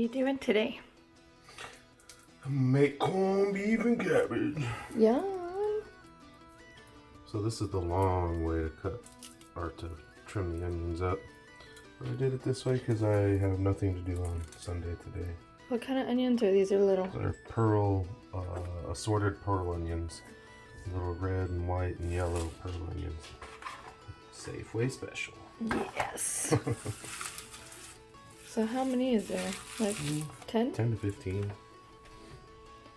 you doing today? Make corned beef and cabbage. Yum. So this is the long way to cut or to trim the onions up. But I did it this way because I have nothing to do on Sunday today. What kind of onions are these? Are little? They're pearl, assorted pearl onions. Little red and white and yellow pearl onions. Safeway special. Yes. So how many is there? Like 10? 10 to 15.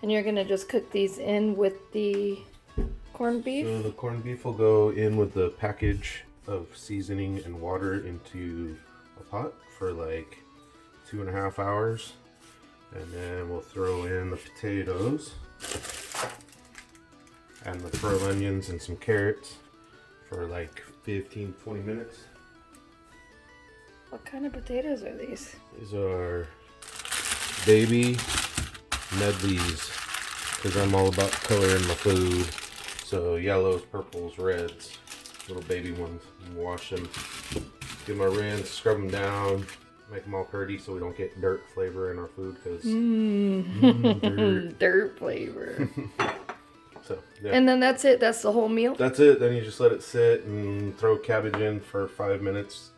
And you're gonna just cook these in with the corned beef? So the corned beef will go in with the package of seasoning and water into a pot for like 2.5 hours. And then we'll throw in the potatoes and the pearl onions and some carrots for like 15-20 minutes. What kind of potatoes are these? These are baby medleys because I'm all about color in my food. So yellows, purples, reds, little baby ones. Wash them, give them a rinse, scrub them down, make them all pretty so we don't get dirt flavor in our food because dirt flavor. So yeah. And then that's it? That's the whole meal? That's it. Then you just let it sit and throw cabbage in for 5 minutes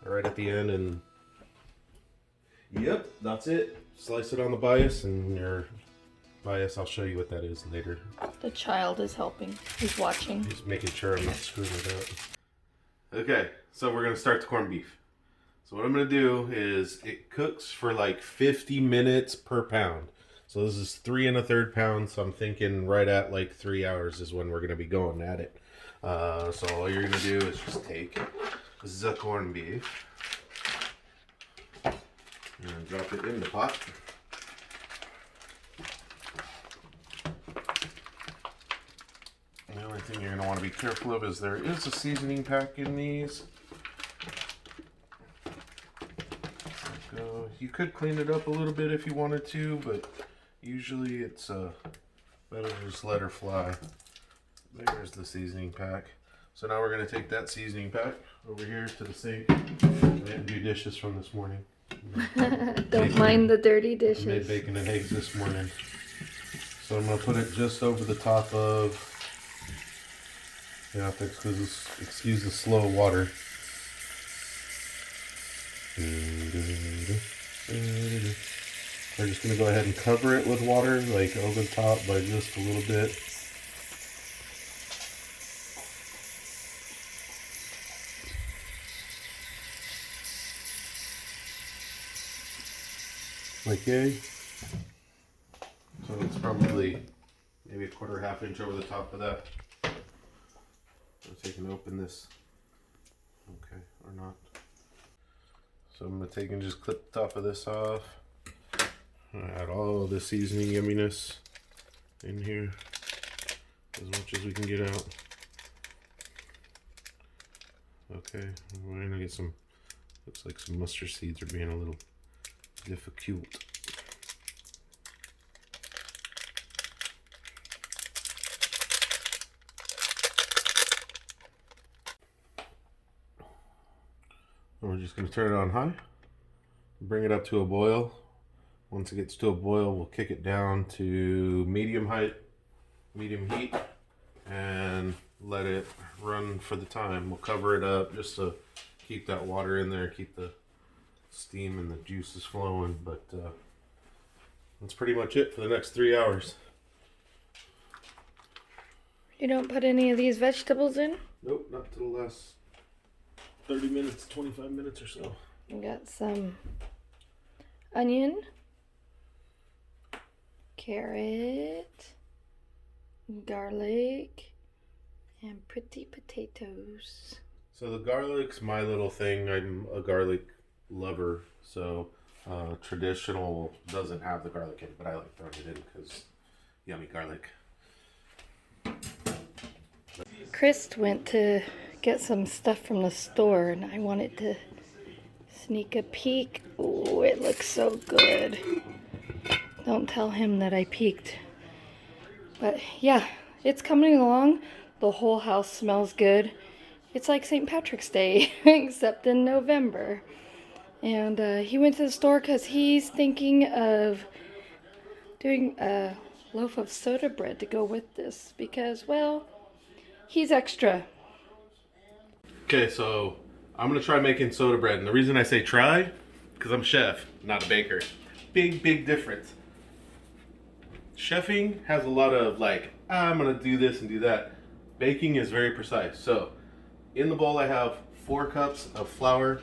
right at the end, and yep, that's it. Slice it on the bias, and your bias, I'll show you what that is later. The child is helping. He's watching. He's making sure I'm not screwing it up. Okay, so we're gonna start the corned beef. So what I'm gonna do is it cooks for like 50 minutes per pound. So this is 3 1/3 pounds. So I'm thinking right at like 3 hours is when we're gonna be going at it. So all you're gonna do is just take the corned beef and drop it in the pot. The only thing you're gonna want to be careful of is there is a seasoning pack in these. You could clean it up a little bit if you wanted to, but usually it's better to just let her fly. There's the seasoning pack. So now we're going to take that seasoning pack over here to the sink. I didn't do dishes from this morning. Don't mind the dirty dishes. I made bacon and eggs this morning. So I'm going to put it just over the top of, you have to excuse the slow water. We're just going to go ahead and cover it with water, like over the top by just a little bit. Like yay. So it's probably maybe a 1/4 inch over the top of that. So take and open this. Okay, or not. So I'm going to take and just clip the top of this off. Add all of the seasoning yumminess in here as much as we can get out. Okay, we're going to get some, looks like some mustard seeds are being a little difficult. We're just going to turn it on high, bring it up to a boil. Once it gets to a boil, we'll kick it down to medium heat, and let it run for the time. We'll cover it up just to keep that water in there, keep the steam and the juices flowing, but that's pretty much it for the next 3 hours. You don't put any of these vegetables in? Nope, not till the last 30 minutes, 25 minutes or so. We got some onion, carrot, garlic, and pretty potatoes. So the garlic's my little thing. I'm a garlic lover, so traditional doesn't have the garlic in it, but I like throwing it in because yummy garlic. Krist went to get some stuff from the store, and I wanted to sneak a peek. Oh, it looks so good. Don't tell him that I peeked. But yeah, it's coming along. The whole house smells good. It's like St. Patrick's Day, except in November. And he went to the store because he's thinking of doing a loaf of soda bread to go with this because, well, he's extra. Okay, so I'm gonna try making soda bread, and the reason I say try, because I'm a chef, not a baker. Big difference. Chefing has a lot of like, I'm gonna do this and do that. Baking is very precise. So, in the bowl I have 4 cups of flour.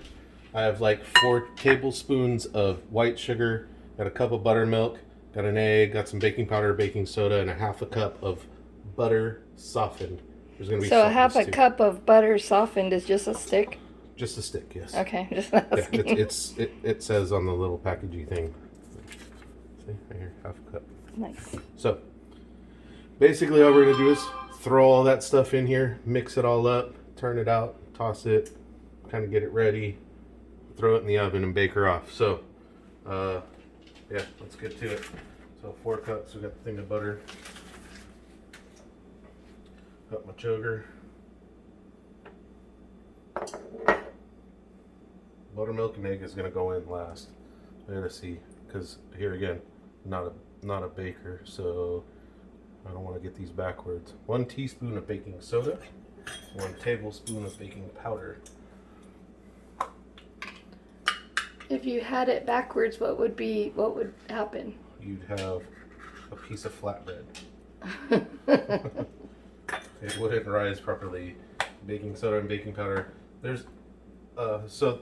I have like 4 tablespoons of white sugar, got a cup of buttermilk, got an egg, got some baking powder, baking soda, and a half a cup of butter softened. There's gonna be So salt in half this a too. cup of butter softened is just a stick? Just a stick, yes. Okay, just Yeah, asking. it says on the little packagey thing. See, right here, half a cup. Nice. So, basically all we're gonna do is throw all that stuff in here, mix it all up, turn it out, toss it, kind of get it ready, throw it in the oven and bake her off. So, yeah, let's get to it. So 4 cups, we got the thing of butter. Got my sugar. Buttermilk and egg is gonna go in last. I gotta see, because here again, not a baker, so I don't want to get these backwards. 1 teaspoon of baking soda, 1 tablespoon of baking powder. If you had it backwards, what would happen? You'd have a piece of flatbread. It wouldn't rise properly. Baking soda and baking powder. There's so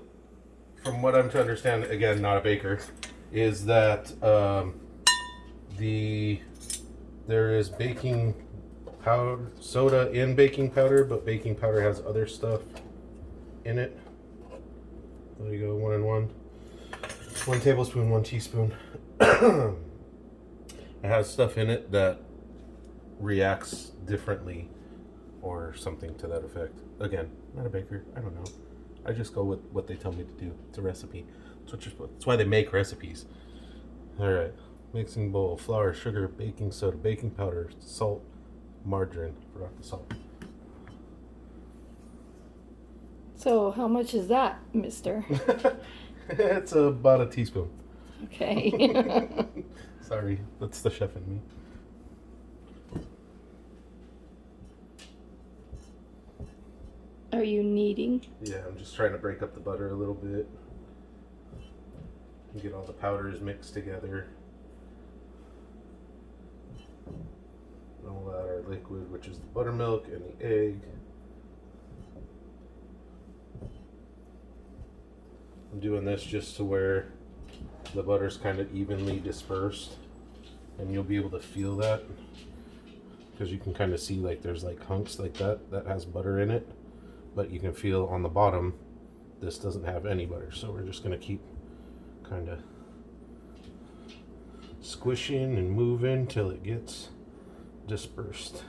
from what I'm to understand, again, not a baker, is that there is baking powder, soda in baking powder, but baking powder has other stuff in it. There you go, 1 and 1. 1 tablespoon, 1 teaspoon. It has stuff in it that reacts differently or something to that effect. Again, not a baker, I don't know. I just go with what they tell me to do. It's a recipe. That's why they make recipes. Alright, mixing bowl, flour, sugar, baking soda, baking powder, salt, margarine. Forgot the salt. So how much is that, mister? It's about a teaspoon. Okay. Sorry, that's the chef in me. Are you kneading? Yeah, I'm just trying to break up the butter a little bit. And get all the powders mixed together. And all that our liquid, which is the buttermilk and the egg. I'm doing this just to where the butter's kind of evenly dispersed, and you'll be able to feel that because you can kind of see like there's like hunks like that has butter in it, but you can feel on the bottom this doesn't have any butter. So we're just going to keep kind of squishing and moving till it gets dispersed.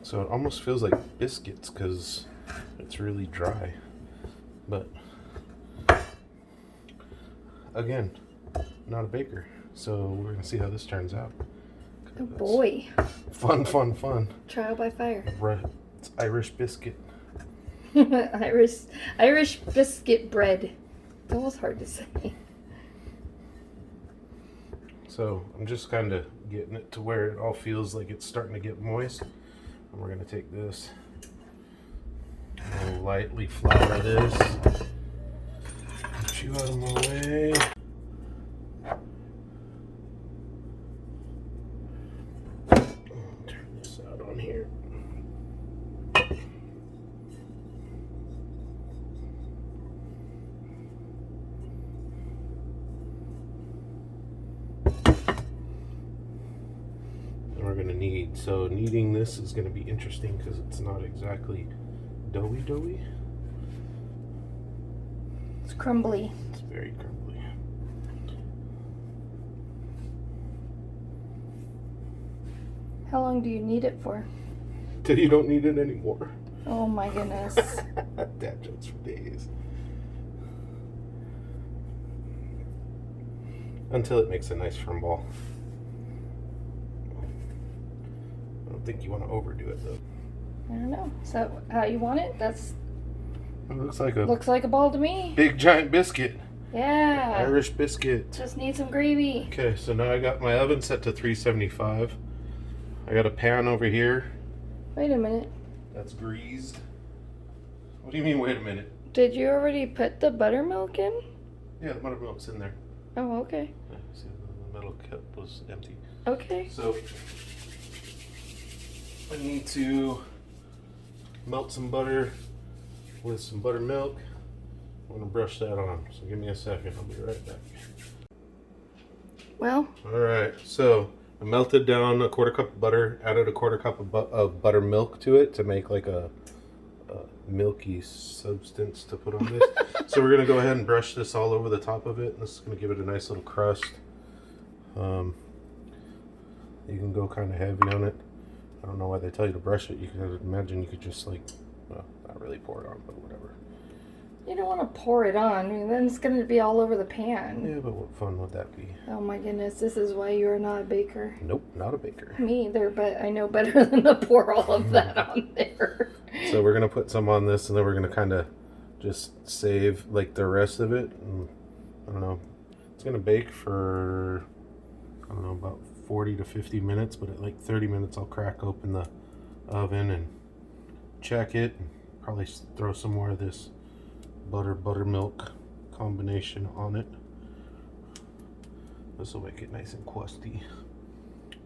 So it almost feels like biscuits because it's really dry. But again, not a baker. So we're going to see how this turns out. Oh boy. Fun. Trial by fire. It's Irish biscuit. Irish biscuit bread. It's almost hard to say. So I'm just kind of getting it to where it all feels like it's starting to get moist. And we're going to take this and lightly flour this. Get you out of my way. Turn this out on here. We're going to knead. So kneading this is going to be interesting because it's not exactly doughy. It's crumbly. It's very crumbly. How long do you need it for? Till you don't need it anymore. Oh my goodness. Dad jokes for days. Until it makes a nice firm ball. I don't think you want to overdo it though. Well, don't know. Is that how you want it? It looks like a ball to me. big giant biscuit. Yeah. Irish biscuit. Just need some gravy. Okay, so now I got my oven set to 375. I got a pan over here. Wait a minute. That's greased. What do you mean, wait a minute? Did you already put the buttermilk in? Yeah, the buttermilk's in there. Oh, okay. Yeah, see, the metal cup was empty. Okay. So, I need to melt some butter with some buttermilk. I'm going to brush that on, so give me a second. I'll be right back. Well. Alright, so I melted down a quarter cup of butter, added a quarter cup of buttermilk to it to make like a milky substance to put on this. So we're going to go ahead and brush this all over the top of it. This is going to give it a nice little crust. You can go kind of heavy on it. I don't know why they tell you to brush it. You could imagine you could just like, well, not really pour it on, but whatever. You don't want to pour it on. I mean, then it's going to be all over the pan. Yeah, but what fun would that be? Oh my goodness, this is why you're not a baker. Nope, not a baker. Me either, but I know better than to pour all of that on there. So we're going to put some on this, and then we're going to kind of just save like the rest of it. And, I don't know. It's going to bake for, I don't know, about 40 to 50 minutes, but at like 30 minutes I'll crack open the oven and check it, and probably throw some more of this buttermilk combination on it. This will make it nice and crusty.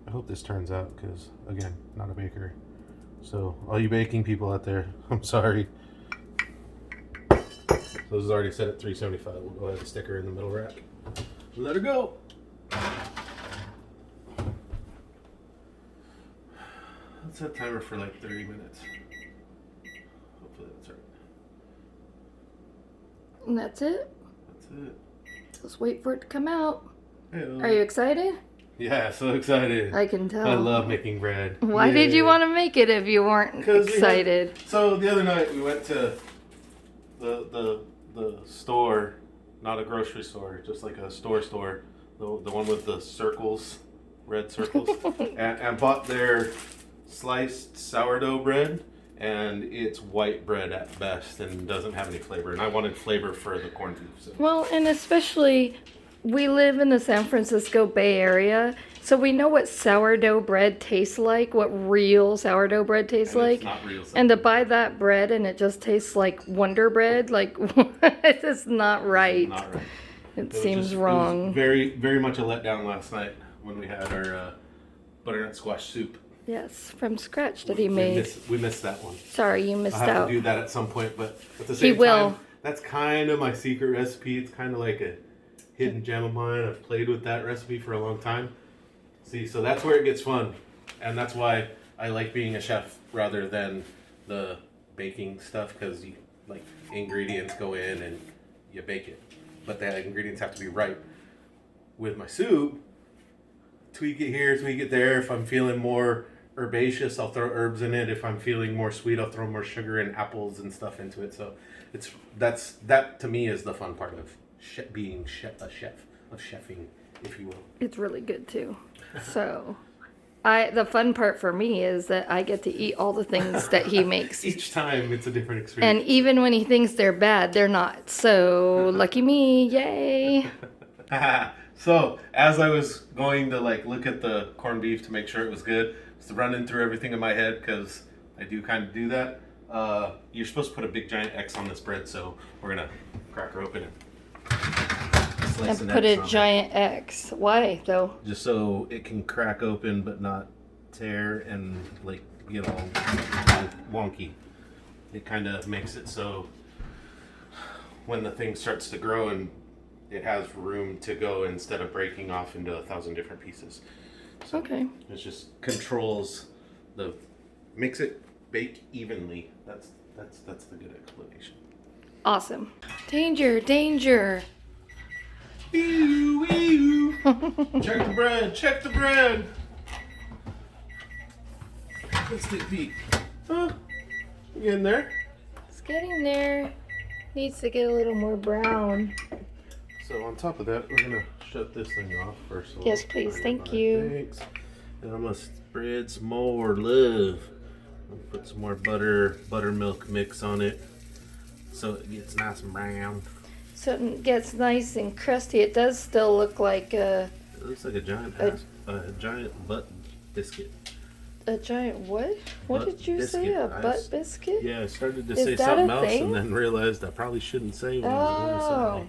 I hope this turns out, because again, not a baker. So all you baking people out there, I'm sorry. So this is already set at 375. We'll go ahead and stick her in the middle rack. Let her go. Let's set a timer for like 30 minutes. Hopefully that's right. And that's it? That's it. Let's wait for it to come out. Hey-o. Are you excited? Yeah, so excited. I can tell. I love making bread. Why did you want to make it if you weren't excited? So the other night we went to the store, not a grocery store, just like a store, the one with the circles, red circles, and bought their sliced sourdough bread, and it's white bread at best and doesn't have any flavor, and I wanted flavor for the corned beef. So. Well, and especially we live in the San Francisco Bay Area, so we know what sourdough bread tastes like, what real sourdough bread tastes like. It's not real sourdough. And to buy that bread and it just tastes like Wonder Bread, like it's just not right. Not right. It seems wrong. It was very, very much a letdown last night when we had our butternut squash soup. Yes, from scratch that he made. We missed that one. Sorry, you missed I'll have out. to do that at some point, but at the same time, that's kind of my secret recipe. It's kind of like a hidden gem of mine. I've played with that recipe for a long time. See, so that's where it gets fun, and that's why I like being a chef rather than the baking stuff, because you like ingredients go in and you bake it, but the ingredients have to be right. With my soup, tweak it here, tweak it there. If I'm feeling more herbaceous, I'll throw herbs in it. If I'm feeling more sweet, I'll throw more sugar and apples and stuff into it. So that to me is the fun part of being a chef, of chefing, if you will. It's really good too. So, the fun part for me is that I get to eat all the things that he makes. Each time it's a different experience. And even when he thinks they're bad, they're not. So, lucky me, yay. So, as I was going to look at the corned beef to make sure it was good, just running through everything in my head, because I do kind of do that. You're supposed to put a big giant X on this bread, so we're going to crack her open and slice And put a giant X. Why, though? Just so it can crack open but not tear and get all wonky. It kind of makes it so when the thing starts to grow and it has room to go instead of breaking off into 1,000 different pieces. So okay. It just controls makes it bake evenly. That's the good explanation. Awesome. Danger, danger. Ew, ew. Check the bread, check the bread. Let's take a peek. Huh? You getting there? It's getting there. Needs to get a little more brown. So on top of that, we're gonna shut this thing off first. Yes, please. Thank you. Thanks. And I'm gonna spread some more love I'll put some more buttermilk mix on it so it gets nice and brown. So it gets nice and crusty. It does still look like It looks like a giant giant butt biscuit. a giant what? What Butt did you say? biscuit. A butt biscuit? Yeah, I started to Is say that something a else thing? and then realized I probably shouldn't say what I was going to Oh. say.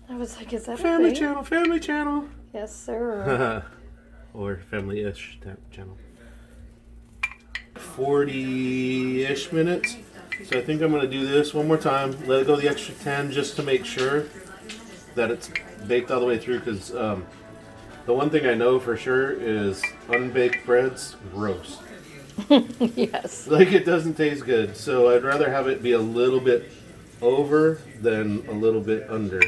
I was like, is that Family a thing? channel, family channel. Yes, sir. Or family-ish channel. 40-ish minutes. So I think I'm going to do this one more time. Let it go the extra 10 just to make sure that it's baked all the way through. Because the one thing I know for sure is unbaked bread's gross. Yes. Like, it doesn't taste good. So I'd rather have it be a little bit over than a little bit under.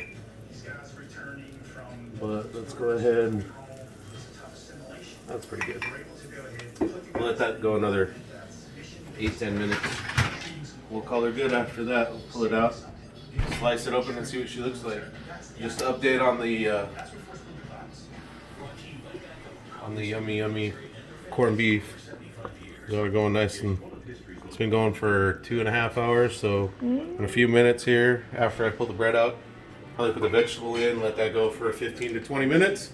But let's go ahead and... That's pretty good. We'll let that go another 8-10 minutes. We'll call her good after that. We'll pull it out, slice it open and see what she looks like. Just to update on the yummy corned beef. Got her going nice, and it's been going for 2.5 hours. So in a few minutes here, after I pull the bread out, probably put the vegetable in, let that go for 15 to 20 minutes.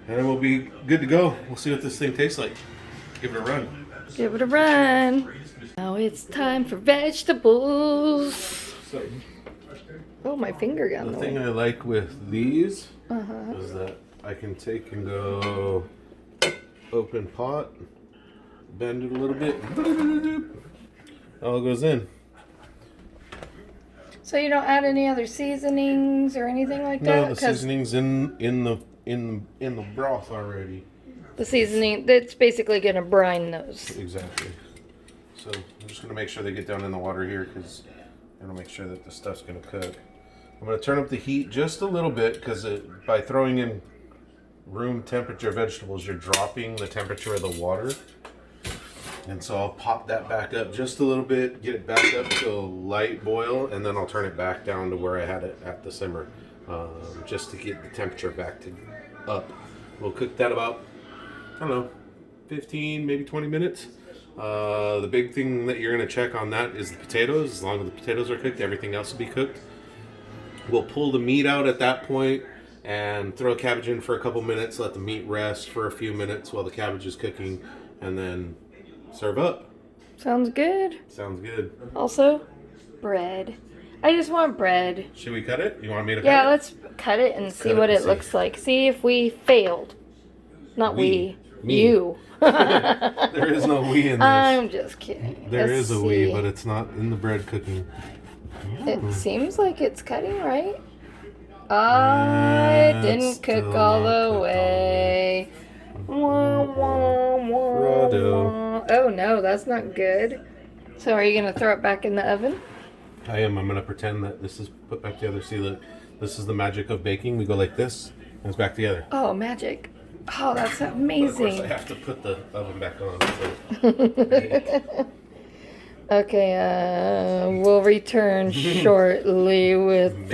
And then we'll be good to go. We'll see what this thing tastes like. Give it a run. Give it a run. Now it's time for vegetables. So, Oh, my finger got in the the thing way. I like with these Uh-huh. is that I can take and go open pot, bend it a little bit, all goes in. So you don't add any other seasonings or anything like that? No, the 'Cause seasoning's in the broth already. the seasoning, that's basically going to brine those. Exactly. So I'm just gonna make sure they get down in the water here because I'm gonna make sure that the stuff's gonna cook. I'm gonna turn up the heat just a little bit because by throwing in room temperature vegetables, you're dropping the temperature of the water. And so I'll pop that back up just a little bit, get it back up to a light boil, and then I'll turn it back down to where I had it at the simmer, just to get the temperature back to up. We'll cook that about, I don't know, 15, maybe 20 minutes. The big thing that you're going to check on that is the potatoes. As long as the potatoes are cooked, everything else will be cooked. We'll pull the meat out at that point and throw cabbage in for a couple minutes, let the meat rest for a few minutes while the cabbage is cooking, and then serve up. Sounds good. Sounds good. Also, bread. I just want bread. Should we cut it? You want me to Yeah, cut it? let's cut it and see cut it what and it see. looks like. See if we failed. Not We. we. Me. You. There is no we in this. I'm just kidding. There Let's is a we, see. but it's not in the bread cooking. It seems like it's cutting right. I It's didn't cook still all not the cooked way. Wah, wah, wah, Righto. wah. Oh no, that's not good. So are you going to throw it back in the oven? I am. I'm going to pretend that this is put back together. See, look, this is the magic of baking. We go like this, and it's back together. Oh, magic. Oh, that's But of course, I amazing. have to put the oven back on. So. Okay, we'll return shortly with,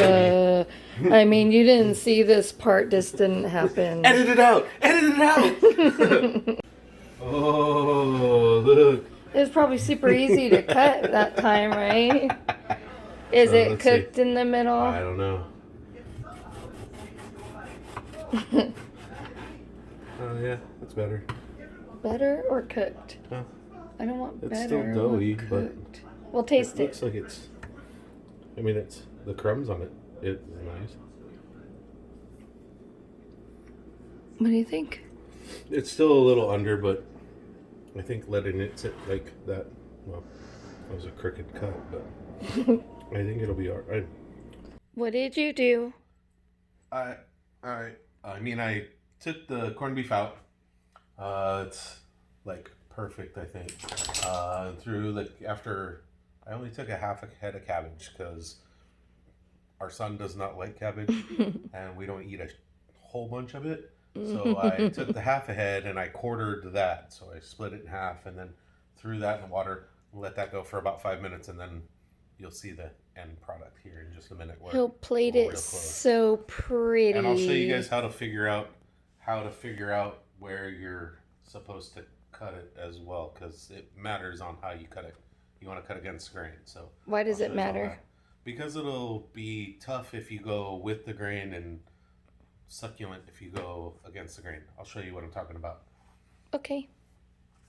I mean, you didn't see this part, this didn't happen. Edit it out! Edit it out! Oh, look. It was probably super easy to cut that time, right? Is it let's see. cooked in the middle? I don't know. Oh, yeah, that's better. Better or cooked? Huh? I don't want It's better. still I doughy, want but cooked. We'll taste It it. looks like it's. I mean, it's the crumbs on it. It's nice. What do you think? It's still a little under, but I think letting it sit like that. Well, that was a crooked cut, but I think it'll be alright. What did you do? I mean, I took the corned beef out. It's like perfect, I think. After I only took a half a head of cabbage because our son does not like cabbage and we don't eat a whole bunch of it. So I took the half a head and I quartered that. So I split it in half and then threw that in the water, let that go for about 5 minutes, and then you'll see the end product here in just a minute. He'll plate real it close. so pretty. And I'll show you guys how to figure out where you're supposed to cut it as well because it matters on how you cut it. You want to cut against the grain. So Why I'll does show it you all matter? that. Because it'll be tough if you go with the grain and succulent if you go against the grain. I'll show you what I'm talking about. Okay.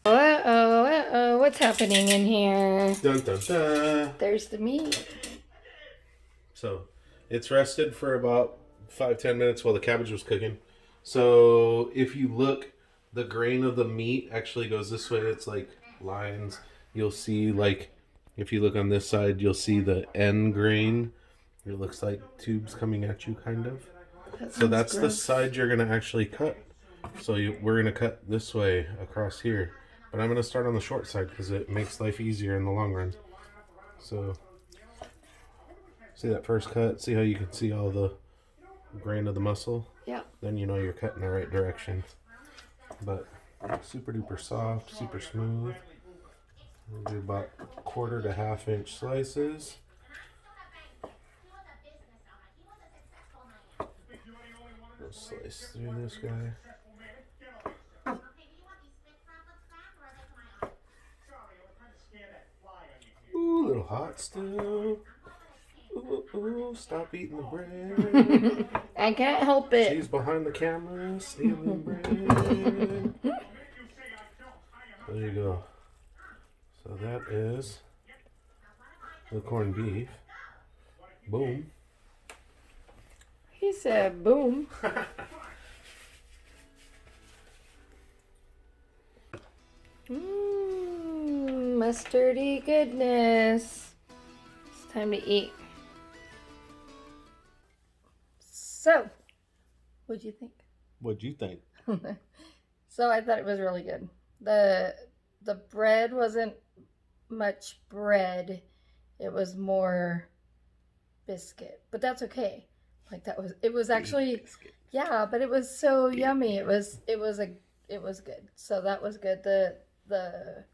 Uh-oh, uh-oh. What's happening in here? Dun dun dun. There's the meat. So it's rested for about 5-10 minutes while the cabbage was cooking. So if you look, the grain of the meat actually goes this way. It's like lines. You'll see, like, if you look on this side, you'll see the end grain. It looks like tubes coming at you, kind of. So that's the side you're going to actually cut. So we're going to cut this way across here. But I'm going to start on the short side because it makes life easier in the long run. So see that first cut? See how you can see all the grain of the muscle? Yeah. Then you know you're cutting the right direction. But super duper soft, super smooth. We'll do about 1/4 to 1/2 inch slices. We'll slice through this guy. Ooh, a little hot still. Ooh, ooh, stop eating the bread. I can't help it. She's behind the camera, stealing bread. There you go. So that is the corned beef. Boom. He said boom. Mustardy goodness. It's time to eat. So, what'd you think? What'd you think? So I thought it was really good. The bread wasn't much bread. It was more biscuit. But that's okay. Like it was actually yeah, but it was so yummy. It was good. So that was good. The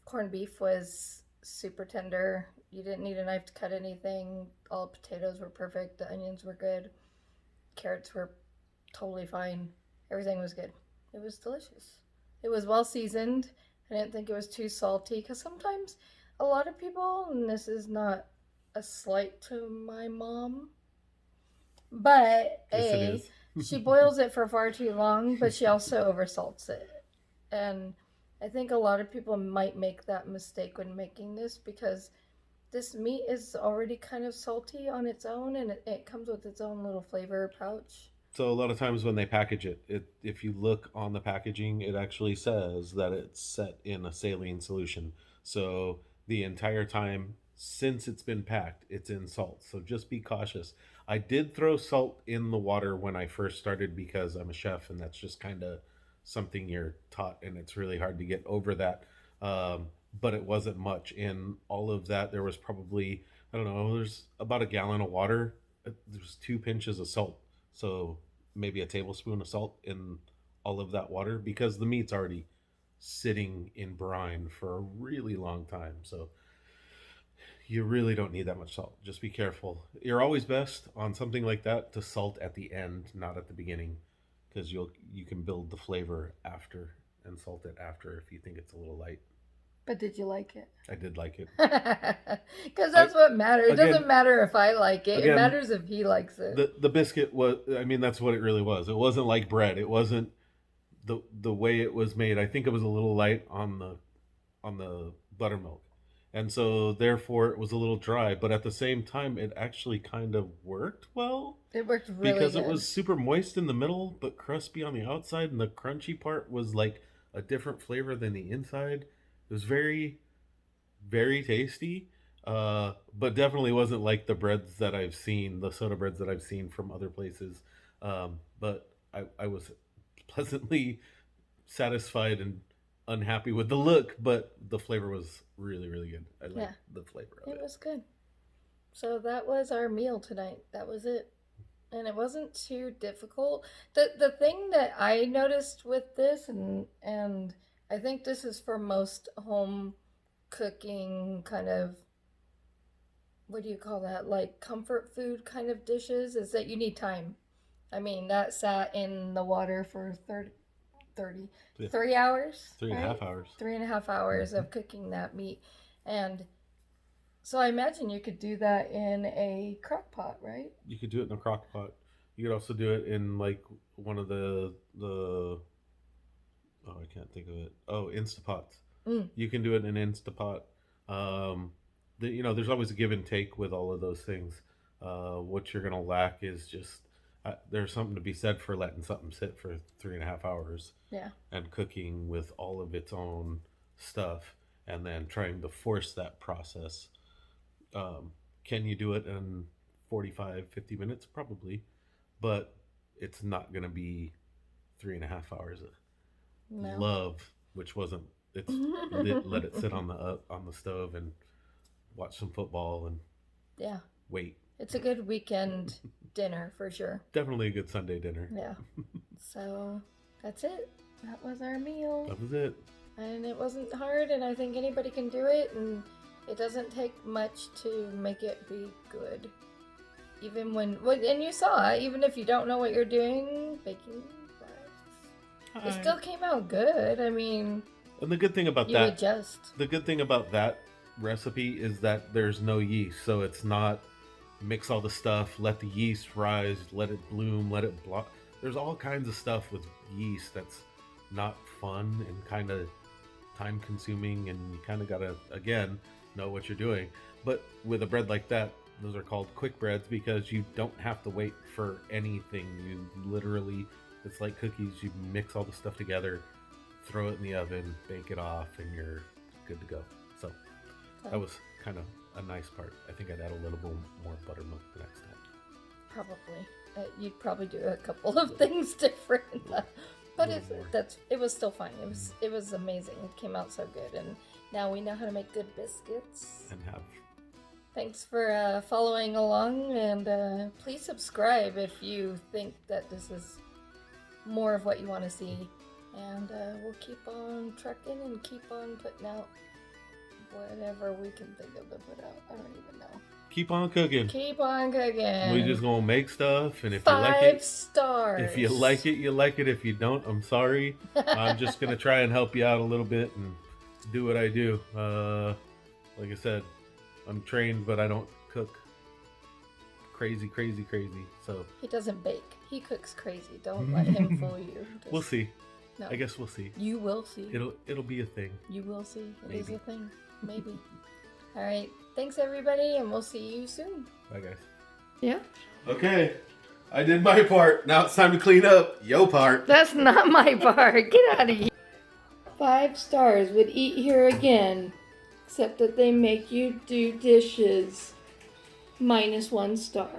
corned beef was super tender. You didn't need a knife to cut anything. All potatoes were perfect. The onions were good. Carrots were totally fine. Everything was good. It was delicious. It was well seasoned. I didn't think it was too salty because sometimes a lot of people, and this is not a slight to my mom, but Yes, she boils it for far too long, but she also oversalts it. And I think a lot of people might make that mistake when making this because this meat is already kind of salty on its own, and it comes with its own little flavor pouch. So a lot of times when they package it, if you look on the packaging, it actually says that it's set in a saline solution. So the entire time since it's been packed, it's in salt. So just be cautious. I did throw salt in the water when I first started because I'm a chef, and that's just kind of something you're taught, and it's really hard to get over that. But it wasn't much. In all of that, there was probably, I don't know, there's about a gallon of water. There's 2 pinches of salt. So maybe a tablespoon of salt in all of that water because the meat's already sitting in brine for a really long time. So you really don't need that much salt. Just be careful. You're always best on something like that to salt at the end, not at the beginning, because you can build the flavor after and salt it after if you think it's a little light. But did you like it? I did like it. Because that's what matters. It again- doesn't matter if I like it. It again, matters if he likes it. The biscuit was, I mean, that's what it really was. It wasn't like bread. It wasn't the way it was made. I think it was a little light on the buttermilk. And so therefore it was a little dry, but at the same time it actually kind of worked well. It worked really Because good. it was super moist in the middle but crispy on the outside, and the crunchy part was like a different flavor than the inside. It was very, very tasty, but definitely wasn't like the breads that I've seen, the soda breads that I've seen from other places. But I was pleasantly satisfied and unhappy with the look, but the flavor was really, really good. I liked the flavor of it. It was good. So that was our meal tonight. That was it. And it wasn't too difficult. The thing that I noticed with this, and I think this is for most home cooking kind of, what do you call that? Like comfort food kind of dishes, is that you need time. I mean, that sat in the water for Yeah. 3 hours. 3.5 hours. 3.5 hours of cooking that meat. And so I imagine you could do that in a crock pot, right? You could do it in a crock pot. You could also do it in like one of the oh, I can't think of it. Oh, Instapots. You can do it in an Instapot. There's always a give and take with all of those things. What you're gonna lack is just there's something to be said for letting something sit for 3.5 hours. Yeah. And cooking with all of its own stuff, and then trying to force that process. Can you do it in 45, 50 minutes? Probably, but it's not gonna be 3.5 hours of love, which wasn't. It's let it sit on the stove and watch some football and wait. It's a good weekend dinner for sure. Definitely a good Sunday dinner. Yeah. So that's it. That was our meal. That was it. And it wasn't hard, and I think anybody can do it, and it doesn't take much to make it be good. Even and you saw, even if you don't know what you're doing, baking fries, it still came out good. I mean, and the good thing about you adjust. The good thing about that recipe is that there's no yeast, so it's not mix all the stuff, let the yeast rise, let it bloom, let it block. There's all kinds of stuff with yeast that's not fun and kind of time consuming, and you kind of gotta, again, know what you're doing. But with a bread like that, those are called quick breads because you don't have to wait for anything. You literally, it's like cookies. You mix all the stuff together, throw it in the oven, bake it off, and you're good to go. So that was kind of a nice part. I think I'd add a little bit more buttermilk the next time. Probably. You'd probably do a couple of things different. But it was still fine. It was amazing. It came out so good, and now we know how to make good biscuits. And have. Thanks for following along, and please subscribe if you think that this is more of what you want to see. And we'll keep on trucking and keep on putting out whatever we can think of to put out. I don't even know. Keep on cooking. Keep on cooking. We just gonna make stuff, and if you like it, 5 stars. If you like it, you like it. If you don't, I'm sorry. I'm just gonna try and help you out a little bit and do what I do. Like I said, I'm trained, but I don't cook crazy. So he doesn't bake. He cooks crazy. Don't let him fool you. We'll see. No. I guess we'll see. You will see. It'll be a thing. You will see. It is Maybe. a thing. Maybe. All right. Thanks, everybody, and we'll see you soon. Bye, guys. Yeah. Okay. I did my part. Now it's time to clean up your part. That's not my part. Get out of here. 5 stars would eat here again, except that they make you do dishes. -1 star.